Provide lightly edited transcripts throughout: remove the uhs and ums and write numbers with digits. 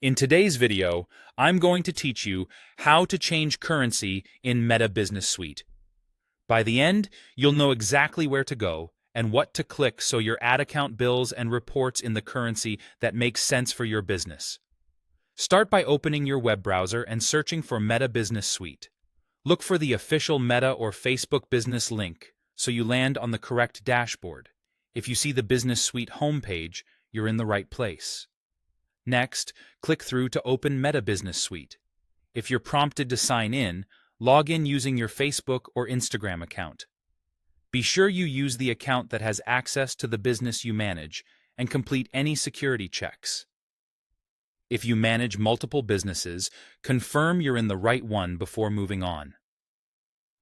In today's video, I'm going to teach you how to change currency in Meta Business Suite. By the end, you'll know exactly where to go and what to click so your ad account bills and reports in the currency that makes sense for your business. Start by opening your web browser and searching for Meta Business Suite. Look for the official Meta or Facebook business link so you land on the correct dashboard. If you see the Business Suite homepage, you're in the right place. Next, click through to open Meta Business Suite. If you're prompted to sign in, log in using your Facebook or Instagram account. Be sure you use the account that has access to the business you manage and complete any security checks. If you manage multiple businesses, confirm you're in the right one before moving on.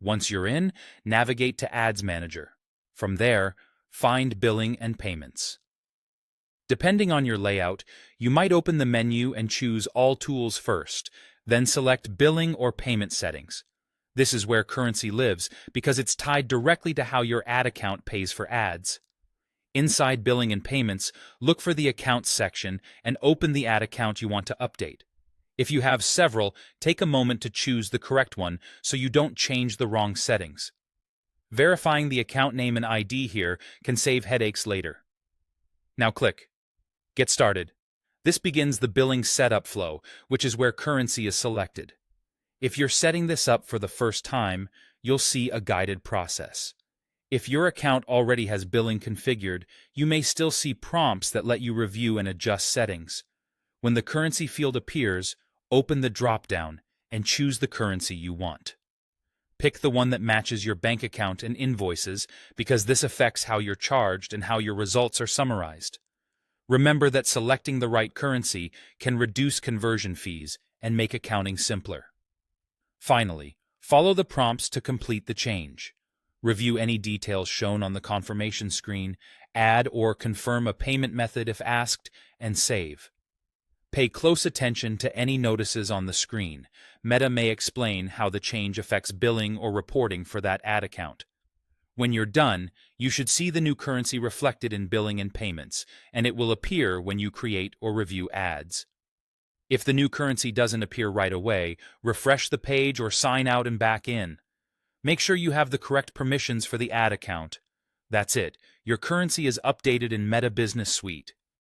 Once you're in, navigate to Ads Manager. From there, find Billing and Payments. Depending on your layout, you might open the menu and choose All Tools first, then select Billing or Payment Settings. This is where currency lives because it's tied directly to how your ad account pays for ads. Inside Billing and Payments, look for the Accounts section and open the ad account you want to update. If you have several, take a moment to choose the correct one so you don't change the wrong settings. Verifying the account name and ID here can save headaches later. Now click Get Started. This begins the billing setup flow, which is where currency is selected. If you're setting this up for the first time, you'll see a guided process. If your account already has billing configured, you may still see prompts that let you review and adjust settings. When the currency field appears, open the drop-down and choose the currency you want. Pick the one that matches your bank account and invoices because this affects how you're charged and how your results are summarized. Remember that selecting the right currency can reduce conversion fees and make accounting simpler. Finally, follow the prompts to complete the change. Review any details shown on the confirmation screen, add or confirm a payment method if asked, and save. Pay close attention to any notices on the screen. Meta may explain how the change affects billing or reporting for that ad account. When you're done, you should see the new currency reflected in Billing and Payments, and it will appear when you create or review ads. If the new currency doesn't appear right away, refresh the page or sign out and back in. Make sure you have the correct permissions for the ad account. That's it. Your currency is updated in Meta Business Suite.